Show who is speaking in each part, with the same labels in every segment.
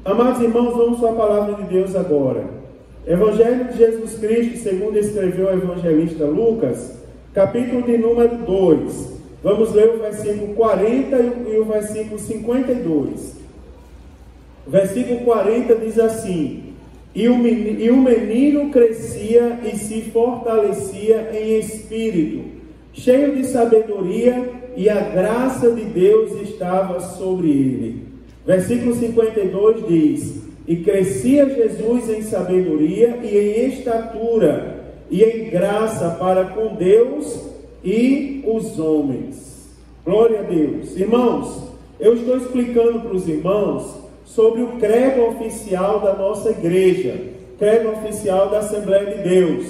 Speaker 1: Amados irmãos, vamos à palavra de Deus agora. Evangelho de Jesus Cristo, segundo escreveu o evangelista Lucas, capítulo de número 2. Vamos ler o versículo 40 e o versículo 52. O versículo 40 diz assim: E o menino crescia e se fortalecia em espírito, cheio de sabedoria, e a graça de Deus estava sobre ele. Versículo 52 diz: E crescia Jesus em sabedoria e em estatura e em graça para com Deus e os homens. Glória a Deus. Irmãos, eu estou explicando para os irmãos sobre o credo oficial da nossa igreja, credo oficial da Assembleia de Deus.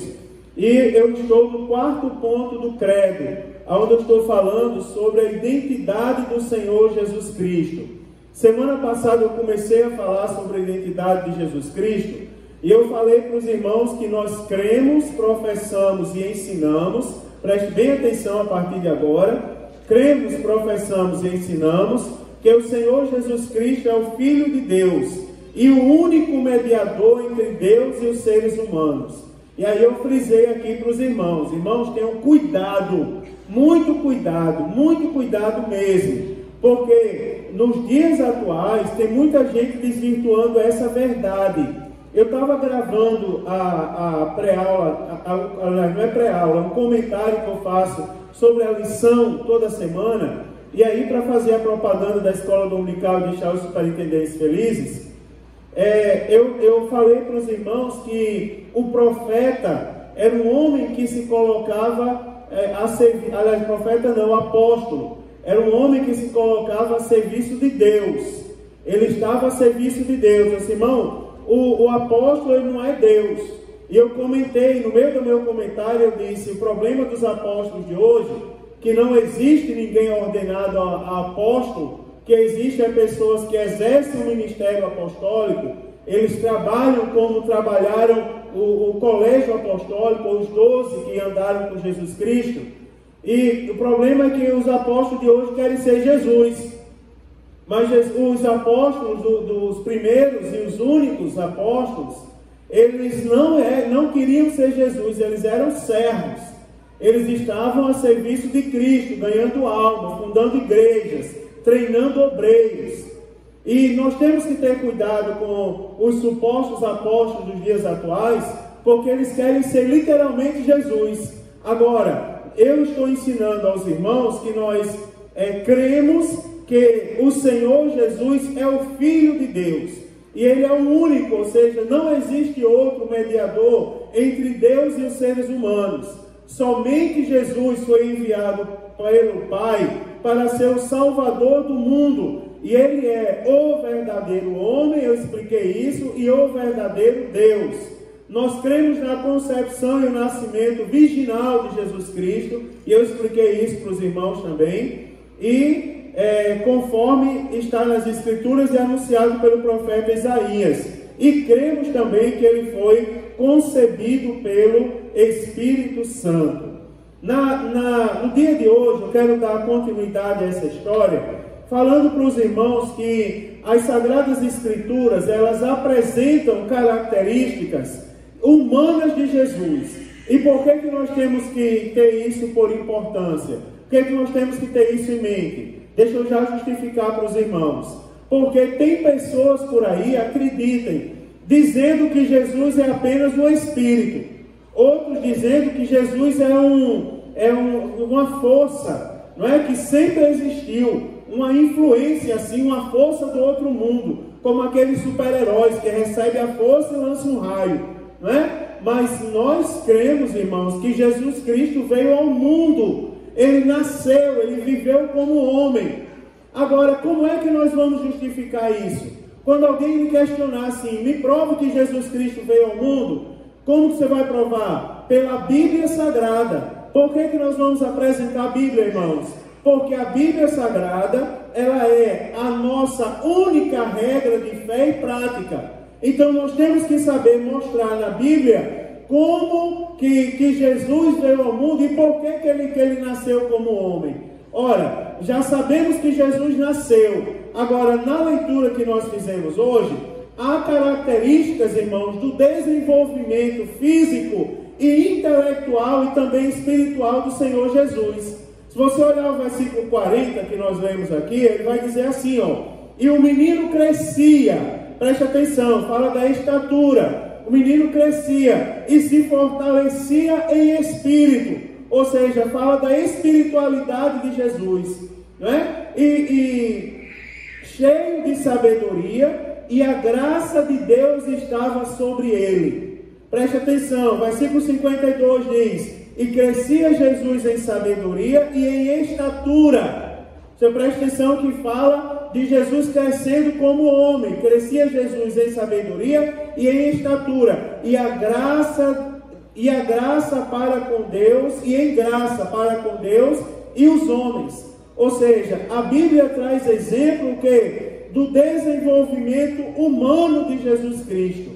Speaker 1: E eu estou no quarto ponto do credo, onde eu estou falando sobre a identidade do Senhor Jesus Cristo. Semana passada eu comecei a falar sobre a identidade de Jesus Cristo, e eu falei para os irmãos que nós cremos, professamos e ensinamos. Preste bem atenção a partir de agora. Cremos, professamos e ensinamos que o Senhor Jesus Cristo é o Filho de Deus e o único mediador entre Deus e os seres humanos. E aí eu frisei aqui para os irmãos: irmãos, tenham cuidado, muito cuidado mesmo, porque nos dias atuais tem muita gente desvirtuando essa verdade. Eu estava gravando a pré-aula, não é pré-aula, é um comentário que eu faço sobre a lição toda semana. E aí, para fazer a propaganda da Escola Dominical e deixar os superintendentes felizes, eu falei para os irmãos que o profeta era um homem que se colocava a servir, aliás, profeta não, apóstolo, era um homem que se colocava a serviço de Deus. Ele estava a serviço de Deus. Eu disse: irmão, o apóstolo ele não é Deus. E eu comentei, no meio do meu comentário, eu disse: o problema dos apóstolos de hoje, que não existe ninguém ordenado a apóstolo, que existem pessoas que exercem o ministério apostólico, eles trabalham como trabalharam o colégio apostólico, os 12 que andaram com Jesus Cristo. E o problema é que os apóstolos de hoje querem ser Jesus. Mas os apóstolos dos primeiros e os únicos apóstolos, eles não queriam ser Jesus, eles eram servos. Eles estavam a serviço de Cristo, ganhando almas, fundando igrejas, treinando obreiros. E nós temos que ter cuidado com os supostos apóstolos dos dias atuais, porque eles querem ser literalmente Jesus. Agora, eu estou ensinando aos irmãos que nós cremos que o Senhor Jesus é o Filho de Deus. E Ele é o único, ou seja, não existe outro mediador entre Deus e os seres humanos. Somente Jesus foi enviado pelo Pai para ser o Salvador do mundo. E Ele é o verdadeiro homem, eu expliquei isso, e o verdadeiro Deus. Nós cremos na concepção e o nascimento virginal de Jesus Cristo, e eu expliquei isso para os irmãos também. E conforme está nas Escrituras e anunciado pelo profeta Isaías. E cremos também que Ele foi concebido pelo Espírito Santo. No dia de hoje, eu quero dar continuidade a essa história, falando para os irmãos que as Sagradas Escrituras, elas apresentam características humanas de Jesus. E por que nós temos que ter isso por importância? Por que nós temos que ter isso em mente? Deixa eu já justificar para os irmãos. Porque tem pessoas por aí, acreditem, dizendo que Jesus é apenas um Espírito. Outros dizendo que Jesus é uma força, não é? Que sempre existiu, uma influência assim, uma força do outro mundo, como aqueles super-heróis que recebem a força e lançam um raio, não é? Mas nós cremos, irmãos, que Jesus Cristo veio ao mundo, Ele nasceu, Ele viveu como homem. Agora, como é que nós vamos justificar isso? Quando alguém me questionar assim: me prove que Jesus Cristo veio ao mundo, como você vai provar? Pela Bíblia Sagrada. Por que nós vamos apresentar a Bíblia, irmãos? Porque a Bíblia Sagrada, ela é a nossa única regra de fé e prática. Então nós temos que saber mostrar na Bíblia como que Jesus veio ao mundo e por que ele nasceu como homem. Ora, já sabemos que Jesus nasceu. Agora, na leitura que nós fizemos hoje, há características, irmãos, do desenvolvimento físico e intelectual e também espiritual do Senhor Jesus. Se você olhar o versículo 40 que nós lemos aqui, ele vai dizer assim, ó: e o menino crescia, preste atenção, fala da estatura, o menino crescia e se fortalecia em espírito, ou seja, fala da espiritualidade de Jesus, né? E cheio de sabedoria, e a graça de Deus estava sobre ele. Preste atenção, versículo 52 diz: e crescia Jesus em sabedoria e em estatura. Você presta atenção que fala de Jesus crescendo como homem. Crescia Jesus em sabedoria e em estatura, e a graça para com Deus, e em graça para com Deus e os homens. Ou seja, a Bíblia traz exemplo do desenvolvimento humano de Jesus Cristo.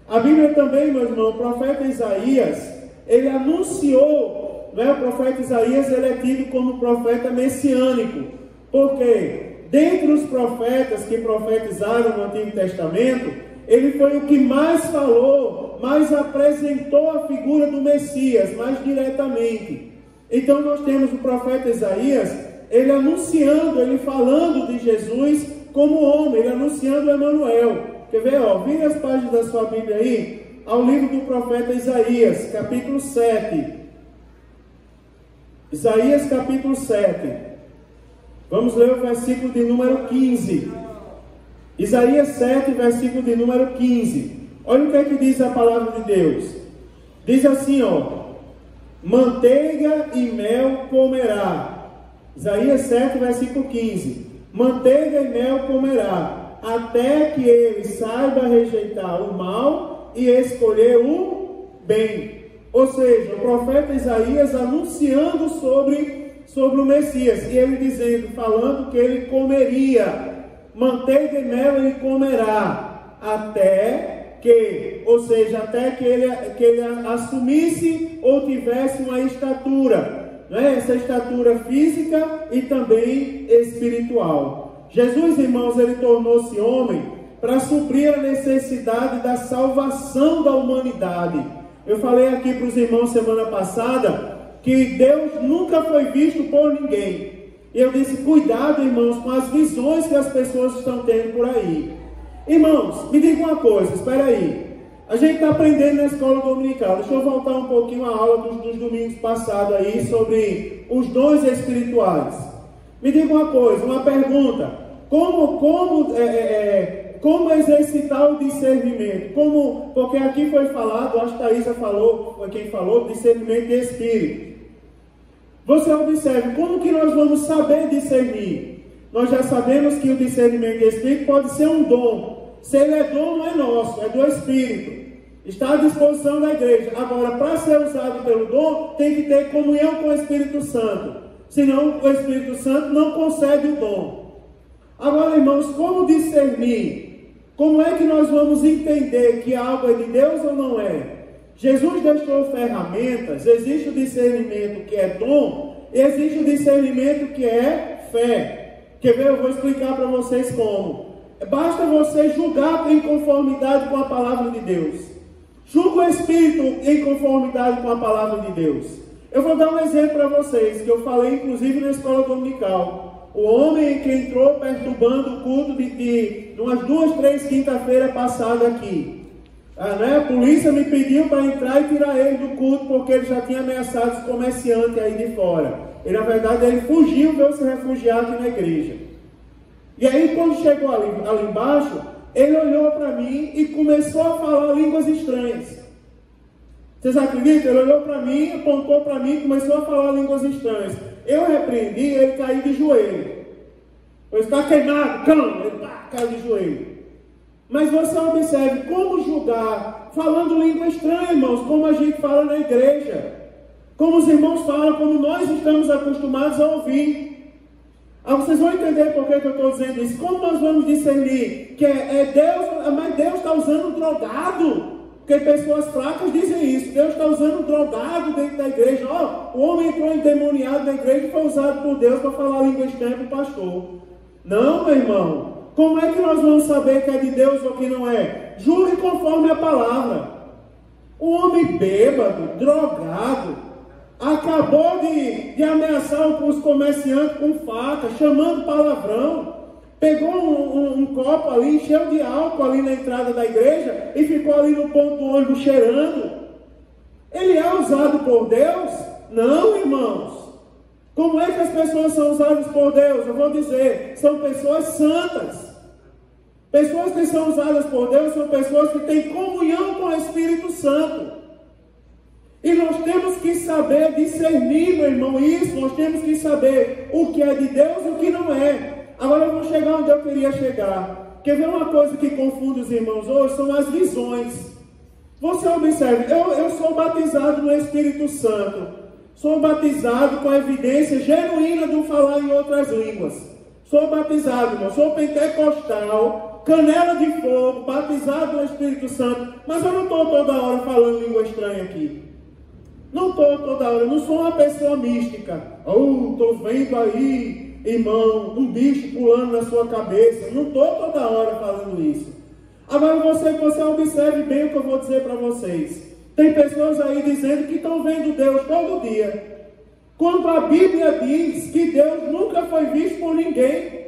Speaker 1: A Bíblia também, meu irmão, o profeta Isaías, ele anunciou, né, o profeta Isaías, ele é tido como profeta messiânico, porque dentre os profetas que profetizaram no Antigo Testamento, ele foi o que mais falou, mais apresentou a figura do Messias, mais diretamente. Então nós temos o profeta Isaías, ele anunciando, ele falando de Jesus como homem, ele anunciando Emanuel. Quer ver, ó, vire as páginas da sua Bíblia aí, ao livro do profeta Isaías, capítulo 7. Isaías, capítulo 7. Vamos ler o versículo de número 15. Isaías 7, versículo de número 15. Olha o que é que diz a palavra de Deus. Diz assim, ó: manteiga e mel comerá. Isaías 7, versículo 15. Manteiga e mel comerá, até que ele saiba rejeitar o mal e escolher o bem. Ou seja, o profeta Isaías anunciando sobre o Messias, e ele dizendo, falando que ele comeria manteiga e mel, ele comerá, até que, ou seja, até que ele assumisse ou tivesse uma estatura, né? Essa estatura física e também espiritual. Jesus, irmãos, ele tornou-se homem para suprir a necessidade da salvação da humanidade. Eu falei aqui para os irmãos semana passada que Deus nunca foi visto por ninguém. E eu disse, cuidado, irmãos, com as visões que as pessoas estão tendo por aí. Irmãos, me diga uma coisa, espera aí. A gente está aprendendo na escola dominical. Deixa eu voltar um pouquinho à aula dos domingos passados aí, sobre os dons espirituais. Me diga uma coisa, uma pergunta. Como exercitar o discernimento? Porque aqui foi falado, acho que a Thaisa falou, foi quem falou, discernimento de espírito. Você observe, como que nós vamos saber discernir? Nós já sabemos que o discernimento de espírito pode ser um dom. Se ele é dom, não é nosso, é do Espírito. Está à disposição da igreja. Agora, para ser usado pelo dom, tem que ter comunhão com o Espírito Santo. Senão, o Espírito Santo não concede o dom. Agora, irmãos, como discernir? Como é que nós vamos entender que algo é de Deus ou não é? Jesus deixou ferramentas. Existe o discernimento que é dom, e existe o discernimento que é fé. Quer ver? Eu vou explicar para vocês como. Basta você julgar em conformidade com a palavra de Deus. Julga o Espírito em conformidade com a palavra de Deus. Eu vou dar um exemplo para vocês, que eu falei inclusive na escola dominical. O homem que entrou perturbando o culto de umas 2, 3 quinta-feiras passadas aqui. A polícia me pediu para entrar e tirar ele do culto, porque ele já tinha ameaçado os comerciantes aí de fora. E na verdade ele fugiu, veio se refugiar aqui na igreja. E aí quando chegou ali embaixo, ele olhou para mim e começou a falar línguas estranhas. Vocês acreditam? Ele olhou para mim, apontou para mim e começou a falar línguas estranhas. Eu repreendi, ele caiu de joelho. Ele está queimado, cão, ele caiu de joelho. Mas você observe como julgar, falando língua estranha, irmãos, como a gente fala na igreja. Como os irmãos falam, como nós estamos acostumados a ouvir. Vocês vão entender por que eu estou dizendo isso. Como nós vamos discernir que é Deus, mas Deus está usando um drogado? Porque pessoas fracas dizem isso. Deus está usando um drogado dentro da igreja. O homem entrou endemoniado na igreja e foi usado por Deus para falar língua estranha para o pastor. Não, meu irmão. Como é que nós vamos saber que é de Deus ou que não é? Jure conforme a palavra. Um homem bêbado, drogado, acabou de ameaçar os comerciantes com faca, chamando palavrão, pegou um copo ali, encheu de álcool ali na entrada da igreja e ficou ali no ponto do ônibus cheirando. Ele é usado por Deus? Não, irmãos. Como é que as pessoas são usadas por Deus? Eu vou dizer, são pessoas santas. Pessoas que são usadas por Deus são pessoas que têm comunhão com o Espírito Santo. E nós temos que saber discernir, meu irmão, isso. Nós temos que saber o que é de Deus e o que não é. Agora eu vou chegar onde eu queria chegar. Quer ver uma coisa que confunde os irmãos hoje? São as visões. Você observe, eu sou batizado no Espírito Santo. Sou batizado com a evidência genuína do falar em outras línguas. Sou batizado, irmão. Sou pentecostal, canela de fogo, batizado no Espírito Santo. Mas eu não estou toda hora falando língua estranha aqui. Não estou toda hora. Eu não sou uma pessoa mística. Estou vendo aí, irmão, um bicho pulando na sua cabeça. Não estou toda hora falando isso. Agora você observe bem o que eu vou dizer para vocês. Tem pessoas aí dizendo que estão vendo Deus todo dia. Quando a Bíblia diz que Deus nunca foi visto por ninguém.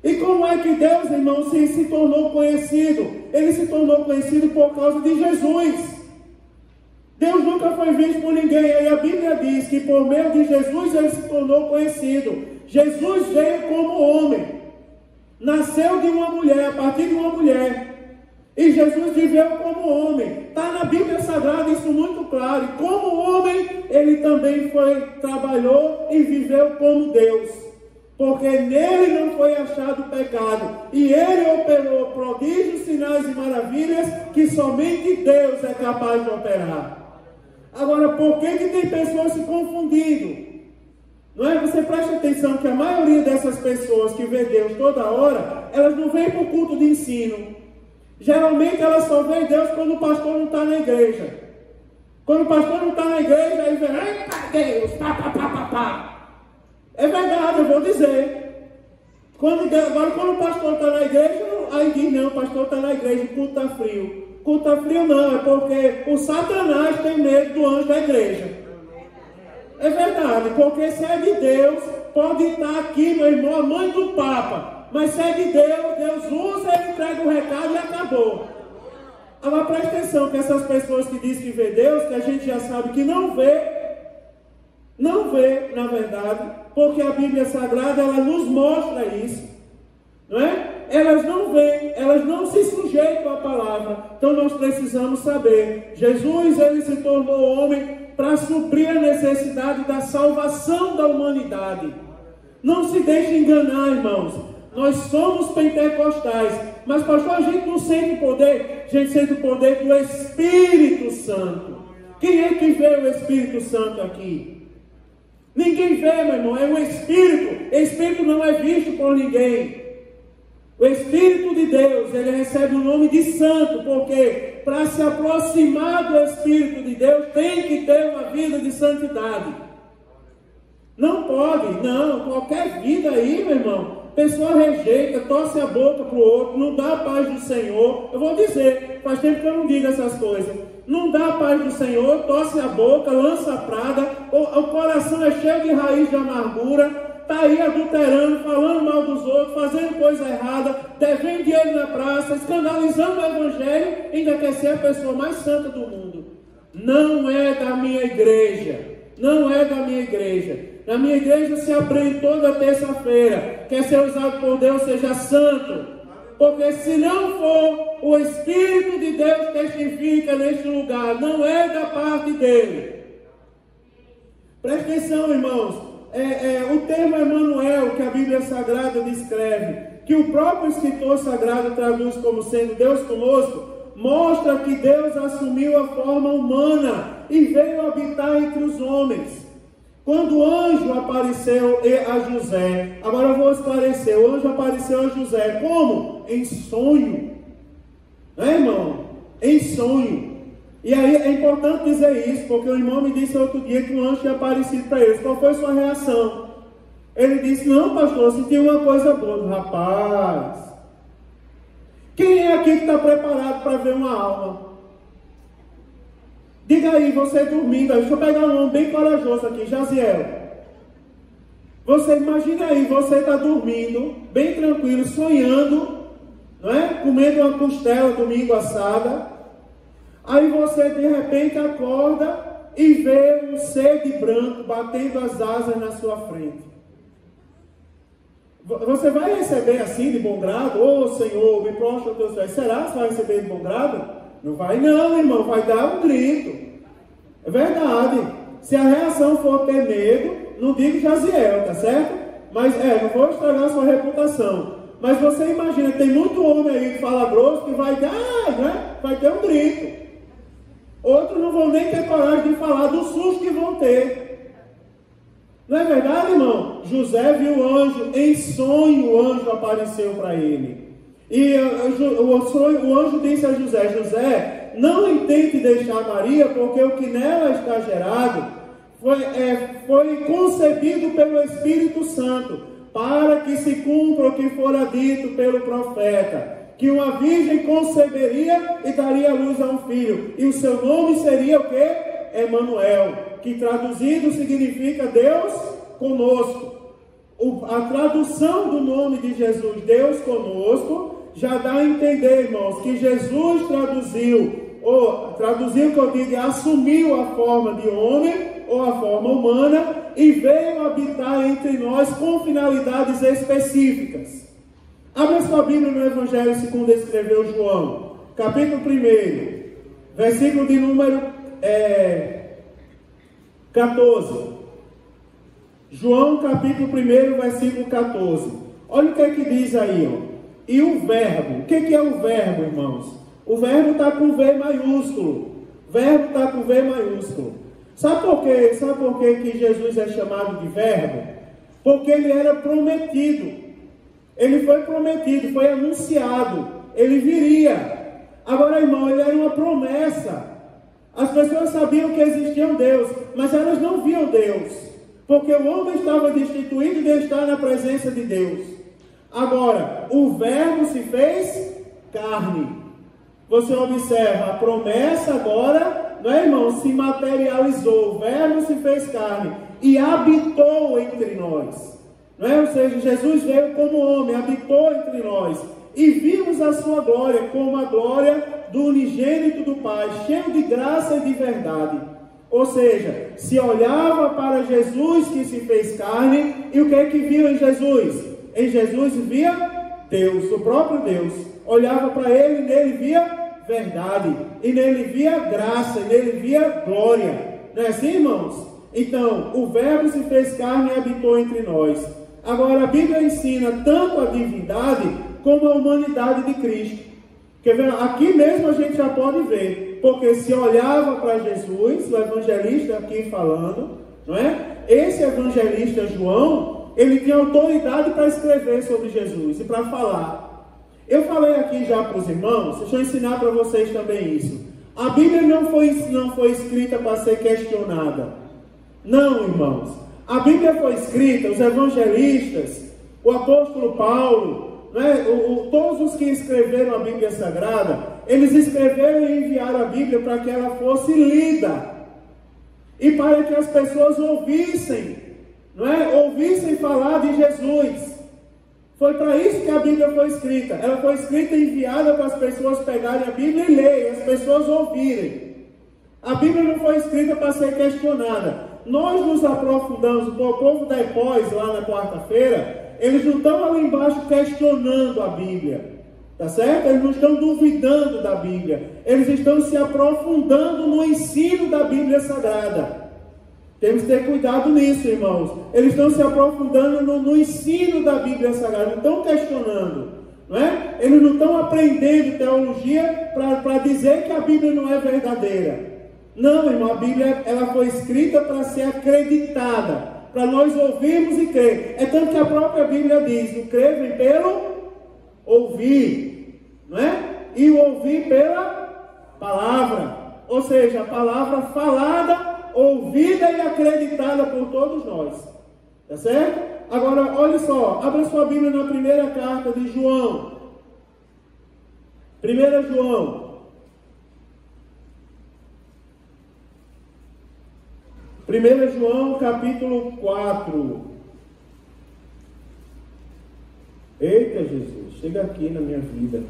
Speaker 1: E como é que Deus, irmão, se tornou conhecido? Ele se tornou conhecido por causa de Jesus. Deus nunca foi visto por ninguém. Aí a Bíblia diz que por meio de Jesus ele se tornou conhecido. Jesus veio como homem. Nasceu de uma mulher, a partir de uma mulher. E Jesus viveu como homem. Está na Bíblia Sagrada isso muito claro. E como homem, ele também trabalhou e viveu como Deus. Porque nele não foi achado pecado. E ele operou prodígios, sinais e maravilhas que somente Deus é capaz de operar. Agora, por que tem pessoas se confundindo? Não é? Você presta atenção que a maioria dessas pessoas que vê Deus toda hora, elas não vêm para o culto de ensino. Geralmente elas só veem Deus quando o pastor não está na igreja. Quando o pastor não está na igreja, aí vem, eita Deus, pá. É verdade, eu vou dizer. Agora quando o pastor está na igreja, aí diz, não, o pastor está na igreja, o culto está frio. O culto está frio não, é porque o Satanás tem medo do anjo da igreja. É verdade, porque se é de Deus, pode estar aqui, meu irmão, a mãe do Papa. Mas se é de Deus, Deus usa, ele entrega o recado e acabou. Agora preste atenção que essas pessoas que dizem que vê Deus, que a gente já sabe que não vê, na verdade, porque a Bíblia Sagrada, ela nos mostra isso, não é? Elas não veem, elas não se sujeitam à palavra. Então nós precisamos saber, Jesus, ele se tornou homem para suprir a necessidade da salvação da humanidade. Não se deixe enganar, irmãos. Nós somos pentecostais, mas pastor, a gente não sente o poder, a gente sente o poder do Espírito Santo. Quem é que vê o Espírito Santo aqui? Ninguém vê, meu irmão, é o Espírito. O Espírito não é visto por ninguém. O Espírito de Deus, ele recebe o nome de santo, porque para se aproximar do Espírito de Deus, tem que ter uma vida de santidade. Não pode, não, qualquer vida aí, meu irmão, pessoa rejeita, torce a boca para o outro, não dá a paz do Senhor. Eu vou dizer, faz tempo que eu não digo essas coisas. Não dá a paz do Senhor, torce a boca, lança a praga, o coração é cheio de raiz de amargura, está aí adulterando, falando mal dos outros, fazendo coisa errada, devendo dinheiro na praça, escandalizando o Evangelho, ainda quer ser a pessoa mais santa do mundo. Não é da minha igreja. Não é da minha igreja. Na minha igreja se aprende toda terça-feira. Quer ser usado por Deus, seja santo. Porque se não for, o Espírito de Deus testifica neste lugar. Não é da parte dele. Presta atenção, irmãos. O termo Emanuel, que a Bíblia Sagrada descreve, que o próprio escritor sagrado traduz como sendo Deus conosco, mostra que Deus assumiu a forma humana e veio habitar entre os homens. Quando o anjo apareceu a José, agora eu vou esclarecer, o anjo apareceu a José, como? Em sonho. Né, irmão? Em sonho. E aí é importante dizer isso, porque o irmão me disse outro dia que o anjo tinha aparecido para eles. Qual foi a sua reação? Ele disse: não, pastor, eu senti uma coisa boa. Rapaz, quem é aqui que está preparado para ver uma alma? Diga aí, você dormindo. Deixa eu pegar um homem bem corajoso aqui, Jaziel. Você imagina aí, você está dormindo, bem tranquilo, sonhando, não é? Comendo uma costela domingo assada. Aí você de repente acorda e vê um ser de branco batendo as asas na sua frente. Você vai receber assim de bom grado? Ô Senhor, me prostra os teus pés. Será que você vai receber de bom grado? Não vai não, irmão, vai dar um grito. É verdade. Se a reação for ter medo, não diga Jaziel, tá certo? Mas não vou estragar a sua reputação. Mas você imagina, tem muito homem aí que fala grosso que vai dar, né? Vai ter um grito. Outros não vão nem ter coragem de falar do susto que vão ter. Não é verdade, irmão? José viu o anjo, em sonho o anjo apareceu para ele. E o anjo disse a José: José, não intente deixar Maria, porque o que nela está gerado foi concebido pelo Espírito Santo, para que se cumpra o que fora dito pelo profeta, que uma virgem conceberia e daria luz a um filho, e o seu nome seria o quê? Emanuel, que traduzido significa Deus conosco. A tradução do nome de Jesus, Deus conosco, já dá a entender, irmãos, que Jesus traduziu que eu digo, assumiu a forma de homem, ou a forma humana, e veio habitar entre nós com finalidades específicas. Abra sua Bíblia no Evangelho segundo escreveu João, capítulo 1, versículo de número 14. João capítulo 1, versículo 14. Olha o que é que diz aí, ó. E o verbo, o que é o verbo, irmãos? O verbo está com V maiúsculo. Verbo está com V maiúsculo. Sabe por quê? Sabe por quê que Jesus é chamado de verbo? Porque ele era prometido. Ele foi prometido, foi anunciado. Ele viria. Agora, irmão, ele era uma promessa. As pessoas sabiam que existia um Deus, mas elas não viam Deus, porque o homem estava destituído de estar na presença de Deus. Agora, o verbo se fez carne. Você observa, a promessa agora, não é, irmão, se materializou. O verbo se fez carne e habitou entre nós. Não é? Ou seja, Jesus veio como homem, habitou entre nós. E vimos a sua glória como a glória do unigênito do Pai, cheio de graça e de verdade. Ou seja, se olhava para Jesus que se fez carne, e o que é que viu em Jesus? Em Jesus via Deus, o próprio Deus. Olhava para ele e nele via verdade, e nele via graça, e nele via glória. Não é assim, irmãos? Então, o verbo se fez carne e habitou entre nós. Agora, a Bíblia ensina tanto a divindade como a humanidade de Cristo. Quer ver? Aqui mesmo a gente já pode ver, porque se olhava para Jesus, o evangelista aqui falando, não é? Esse evangelista João, ele tinha autoridade para escrever sobre Jesus e para falar. Eu falei aqui já para os irmãos, deixa eu ensinar para vocês também isso. A Bíblia não foi escrita para ser questionada. Não, irmãos. A Bíblia foi escrita, os evangelistas, o apóstolo Paulo, né, todos os que escreveram a Bíblia Sagrada, eles escreveram e enviaram a Bíblia para que ela fosse lida e para que as pessoas ouvissem, não é? Ouvissem falar de Jesus. Foi para isso que a Bíblia foi escrita. Ela foi escrita e enviada para as pessoas pegarem a Bíblia e lerem, as pessoas ouvirem. A Bíblia não foi escrita para ser questionada. Nós nos aprofundamos, o povo da Epós, lá na quarta-feira, eles não estão ali embaixo questionando a Bíblia, tá certo? Eles não estão duvidando da Bíblia, eles estão se aprofundando no ensino da Bíblia Sagrada. Temos que ter cuidado nisso, irmãos. Eles estão se aprofundando no ensino da Bíblia Sagrada, não estão questionando, não é? Eles não estão aprendendo teologia para dizer que a Bíblia não é verdadeira. Não, irmão, a Bíblia ela foi escrita para ser acreditada, para nós ouvirmos e crer. É tanto que a própria Bíblia diz: o crer vem pelo ouvir, não é? E o ouvir pela palavra, ou seja, a palavra falada, ouvida e acreditada por todos nós, tá certo? Agora, olha só, abra sua Bíblia na primeira carta de João. 1 João. 1 João, capítulo 4. Eita, Jesus, chega aqui na minha vida.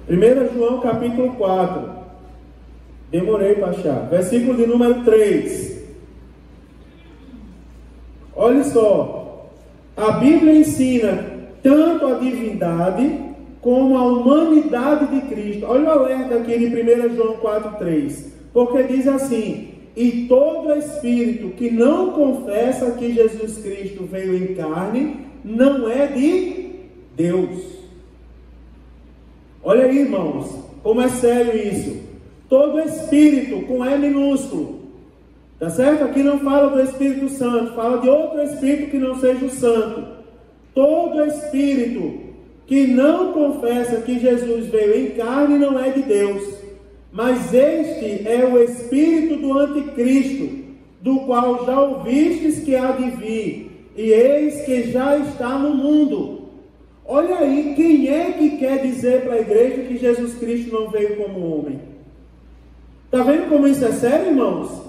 Speaker 1: 1 João, capítulo 4. Demorei para achar. Versículo de número 3. Olha só. A Bíblia ensina tanto a divindade como a humanidade de Cristo. Olha o alerta aqui de 1 João 4,3. Porque diz assim: e todo espírito que não confessa que Jesus Cristo veio em carne, não é de Deus. Olha aí, irmãos, como é sério isso. Todo espírito, com E minúsculo, tá certo? Aqui não fala do Espírito Santo, fala de outro espírito que não seja o Santo. Todo espírito que não confessa que Jesus veio em carne não é de Deus, mas este é o espírito do anticristo, do qual já ouvistes que há de vir, e eis que já está no mundo. Olha aí, quem é que quer dizer para a igreja que Jesus Cristo não veio como homem? Está vendo como isso é sério, irmãos?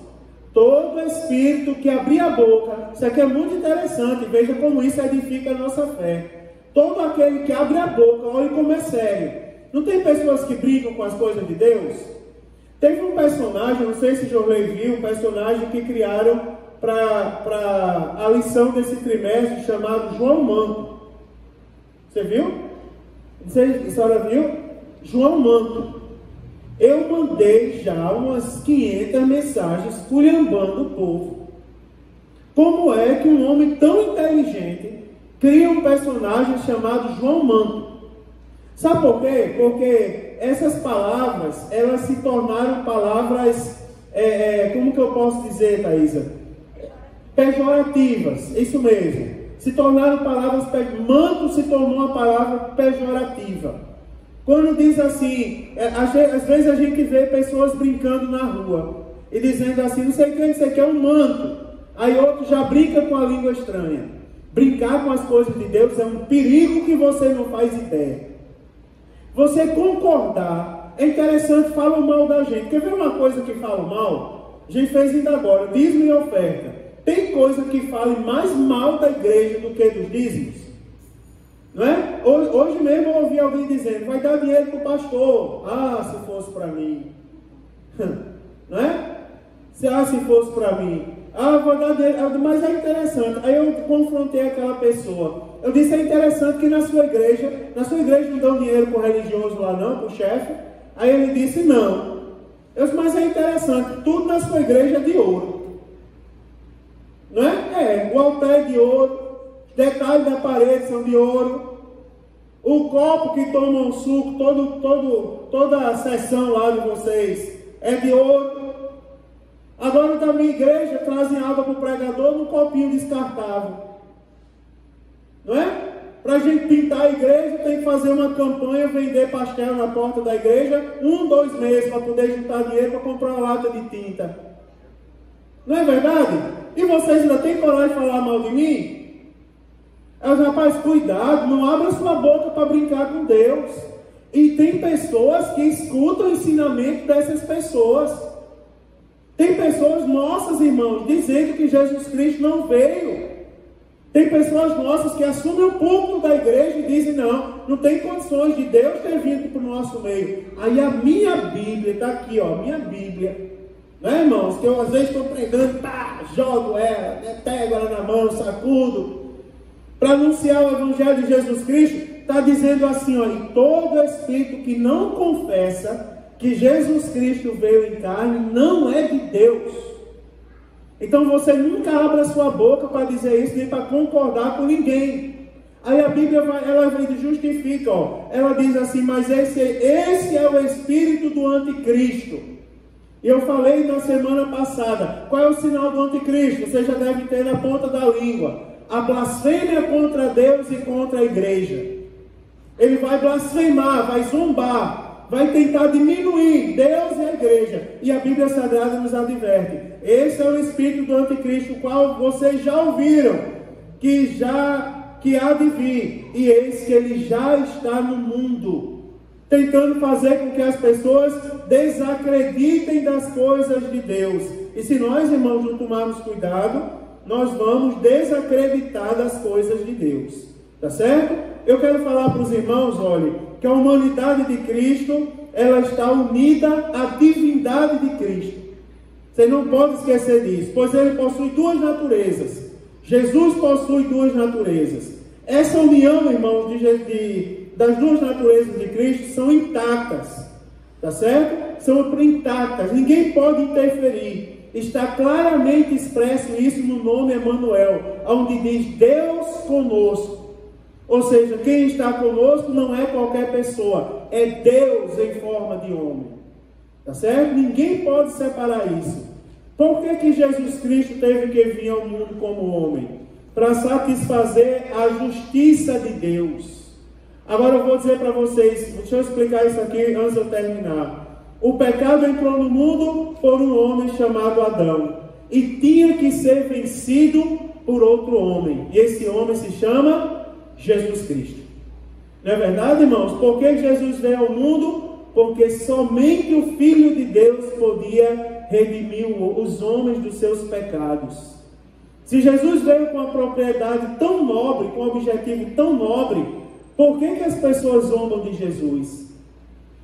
Speaker 1: Todo espírito que abrir a boca, isso aqui é muito interessante, veja como isso edifica a nossa fé. Todo aquele que abre a boca, olha como é sério. Não tem pessoas que brincam com as coisas de Deus? Teve um personagem, não sei se Jorley viu, um personagem que criaram para a lição desse trimestre, chamado João Manto. Você viu? Não sei se a senhora viu? João Manto. Eu mandei já umas 500 mensagens culhambando o povo. Como é que um homem tão inteligente cria um personagem chamado João Manto? Sabe por quê? Porque essas palavras, elas se tornaram palavras, como que eu posso dizer, Thaisa? Pejorativas, isso mesmo. Se tornaram palavras, manto se tornou uma palavra pejorativa. Quando diz assim, às vezes a gente vê pessoas brincando na rua e dizendo assim, não sei quem, isso aqui é um manto. Aí outro já brinca com a língua estranha. Brincar com as coisas de Deus é um perigo que você não faz ideia. Você concordar, é interessante, falam mal da gente. Quer ver uma coisa que falam mal? A gente fez ainda agora, dízimo e oferta. Tem coisa que fale mais mal da igreja do que dos dízimos? Não é? Hoje mesmo eu ouvi alguém dizendo, vai dar dinheiro para o pastor. Ah, se fosse para mim. Não é? Se fosse para mim. Ah, vou dar dinheiro. Mas é interessante. Aí eu confrontei aquela pessoa. Eu disse, é interessante que na sua igreja não dão dinheiro para o religioso lá não, para o chefe. Aí ele disse, não. Eu disse, mas é interessante, tudo na sua igreja é de ouro. Não é? O altar é de ouro. Detalhes da parede são de ouro. O copo que toma um suco, toda a sessão lá de vocês é de ouro. Agora da minha igreja trazem água para o pregador num copinho descartável. Não é? Para a gente pintar a igreja, tem que fazer uma campanha, vender pastel na porta da igreja, 2 meses para poder juntar dinheiro para comprar uma lata de tinta. Não é verdade? E vocês ainda têm coragem de falar mal de mim? Rapaz, cuidado, não abra sua boca para brincar com Deus. E tem pessoas que escutam o ensinamento dessas pessoas. Tem pessoas nossas, irmãos, dizendo que Jesus Cristo não veio. Tem pessoas nossas que assumem o púlpito da igreja e dizem, não tem condições de Deus ter vindo para o nosso meio. Aí a minha Bíblia, está aqui, ó, minha Bíblia. Não é, irmãos? Que eu às vezes estou pregando, jogo ela, pego ela na mão, sacudo. Para anunciar o Evangelho de Jesus Cristo, está dizendo assim, ó, e todo espírito que não confessa que Jesus Cristo veio em carne, não é de Deus. Então você nunca abra sua boca para dizer isso, nem para concordar com ninguém. Aí a Bíblia ela justifica, ó, ela diz assim, mas esse é o espírito do anticristo. E eu falei na semana passada, qual é o sinal do anticristo? Você já deve ter na ponta da língua. A blasfêmia contra Deus e contra a igreja. Ele vai blasfemar, vai zombar, vai tentar diminuir Deus e a igreja. E a Bíblia Sagrada nos adverte. Esse é o espírito do anticristo, o qual vocês já ouviram que há de vir, e eis que ele já está no mundo, tentando fazer com que as pessoas desacreditem das coisas de Deus. E se nós, irmãos, não tomarmos cuidado, nós vamos desacreditar das coisas de Deus. Tá certo? Eu quero falar para os irmãos, olha, que a humanidade de Cristo, ela está unida à divindade de Cristo. Você não pode esquecer disso, pois ele possui duas naturezas. Jesus possui duas naturezas. Essa união, irmãos, das duas naturezas de Cristo são intactas. Tá certo? São intactas. Ninguém pode interferir. Está claramente expresso isso no nome Emanuel, onde diz Deus conosco. Ou seja, quem está conosco não é qualquer pessoa, é Deus em forma de homem. Tá certo? Ninguém pode separar isso. Por que Jesus Cristo teve que vir ao mundo como homem? Para satisfazer a justiça de Deus. Agora eu vou dizer para vocês, deixa eu explicar isso aqui antes de eu terminar. O pecado entrou no mundo por um homem chamado Adão, e tinha que ser vencido por outro homem, e esse homem se chama Jesus Cristo. Não é verdade, irmãos? Por que Jesus veio ao mundo? Porque somente o Filho de Deus podia redimir os homens dos seus pecados. Se Jesus veio com uma propriedade tão nobre, com um objetivo tão nobre, por que as pessoas zombam de Jesus?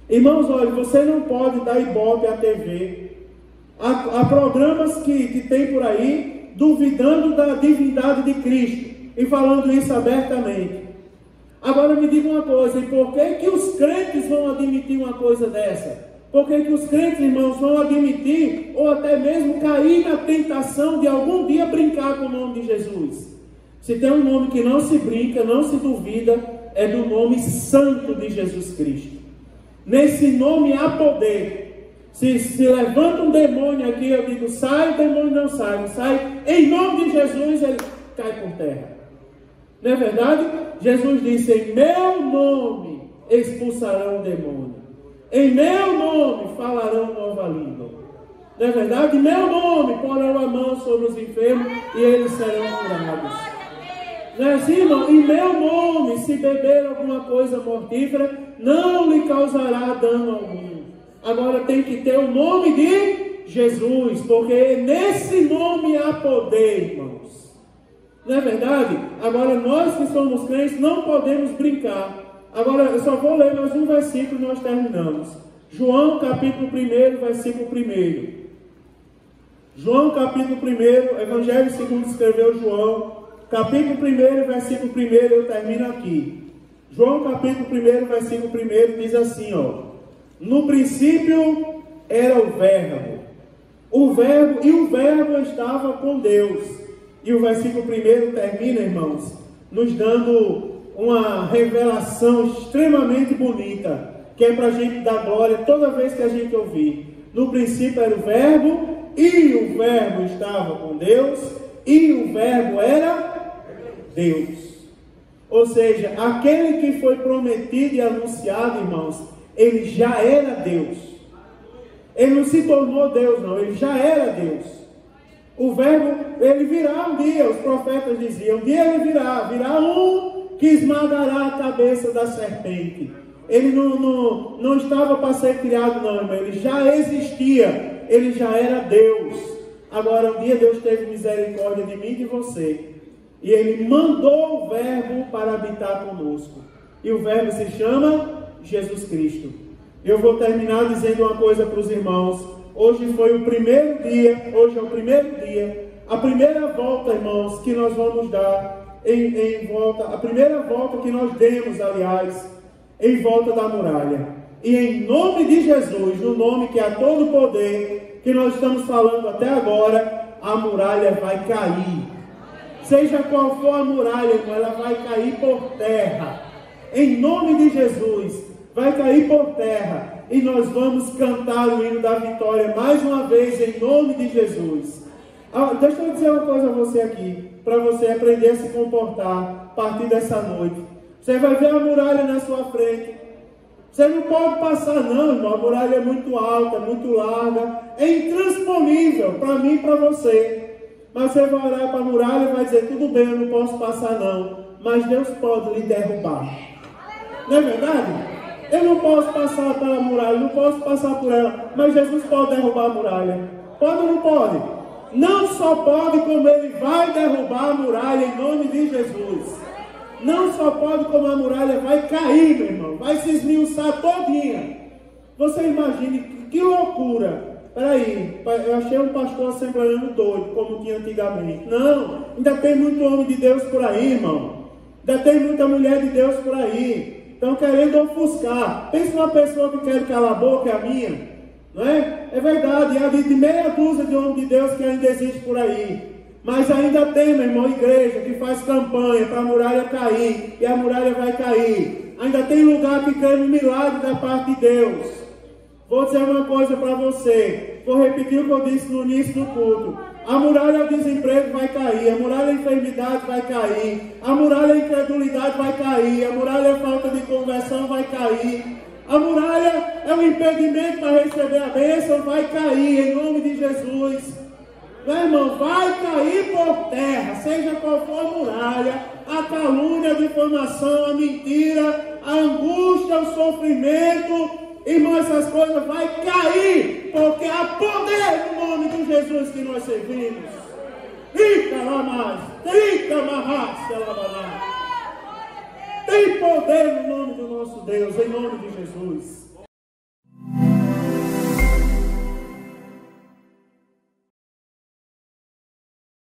Speaker 1: Irmãos, olha, você não pode dar ibope à TV. Há programas que tem por aí duvidando da divindade de Cristo e falando isso abertamente. Agora me diga uma coisa, e por que os crentes vão admitir uma coisa dessa? Por que os crentes, irmãos, vão admitir ou até mesmo cair na tentação de algum dia brincar com o nome de Jesus? Se tem um nome que não se brinca, não se duvida, é do nome santo de Jesus Cristo. Nesse nome há poder. Se levanta um demônio aqui, eu digo, sai, o demônio não sai. Em nome de Jesus, ele cai por terra. Não é verdade? Jesus disse, em meu nome expulsarão o demônio. Em meu nome falarão nova língua. Não é verdade? Em meu nome porão a mão sobre os enfermos e eles serão curados. Não é assim, irmão? Em meu nome, se beber alguma coisa mortífera, não lhe causará dano algum. Agora tem que ter o nome de Jesus, porque nesse nome há poder, irmãos. Não é verdade? Agora nós que somos crentes não podemos brincar. Agora eu só vou ler mais um versículo e nós terminamos. João capítulo 1, versículo 1. João capítulo 1, Evangelho segundo escreveu João, capítulo 1, versículo 1, eu termino aqui. João capítulo 1, versículo 1 diz assim, ó: no princípio era o verbo, e o verbo estava com Deus. E o versículo 1 termina, irmãos, nos dando uma revelação extremamente bonita, que é para a gente dar glória toda vez que a gente ouvir. No princípio era o verbo, e o verbo estava com Deus, e o verbo era Deus. Ou seja, aquele que foi prometido e anunciado, irmãos, ele já era Deus. Ele não se tornou Deus, não, ele já era Deus. O verbo, ele virá um dia, os profetas diziam, um dia ele virá um que esmagará a cabeça da serpente. Ele não estava para ser criado, não, irmão, ele já existia, ele já era Deus. Agora, um dia Deus teve misericórdia de mim e de você, e ele mandou o verbo para habitar conosco, e o verbo se chama Jesus Cristo. Eu vou terminar dizendo uma coisa para os irmãos. Hoje foi o primeiro dia, hoje é o primeiro dia, a primeira volta, irmãos, que nós vamos dar em volta, a primeira volta que nós demos, aliás, em volta da muralha. E em nome de Jesus, no nome que há todo o poder, que nós estamos falando até agora, a muralha vai cair. Seja qual for a muralha, irmão, ela vai cair por terra. Em nome de Jesus, vai cair por terra. E nós vamos cantar o hino da vitória mais uma vez em nome de Jesus. Deixa eu dizer uma coisa a você aqui, para você aprender a se comportar a partir dessa noite. Você vai ver a muralha na sua frente. Você não pode passar não, irmão. A muralha é muito alta, muito larga, é intransponível para mim e para você. Mas você vai olhar para a muralha e vai dizer, tudo bem, eu não posso passar não. Mas Deus pode lhe derrubar. Não é verdade? Eu não posso passar pela muralha, não posso passar por ela. Mas Jesus pode derrubar a muralha. Pode ou não pode? Não só pode, como Ele vai derrubar a muralha em nome de Jesus. Não só pode, como a muralha vai cair, meu irmão. Vai se esmiuçar todinha. Você imagine que loucura. Peraí, eu achei um pastor assembleano doido, como tinha antigamente. Não, ainda tem muito homem de Deus por aí, irmão. Ainda tem muita mulher de Deus por aí. Estão querendo ofuscar. Pensa numa pessoa que quer calar a boca, é a minha. Não é? É verdade, há de meia dúzia de homens de Deus que ainda existe por aí. Mas ainda tem, meu irmão, igreja que faz campanha para a muralha cair. E a muralha vai cair. Ainda tem lugar que crê no milagre da parte de Deus. Vou dizer uma coisa para você. Vou repetir o que eu disse no início do culto. A muralha do desemprego vai cair. A muralha da enfermidade vai cair. A muralha da incredulidade vai cair. A muralha da falta de conversão vai cair. A muralha é um impedimento para receber a bênção. Vai cair em nome de Jesus. Meu irmão, vai cair por terra. Seja qual for a muralha. A calúnia, a difamação, a mentira, a angústia, o sofrimento. Irmão, essas coisas vai cair, porque há poder no nome de Jesus que nós servimos. Tem poder no nome do nosso Deus, em nome de Jesus.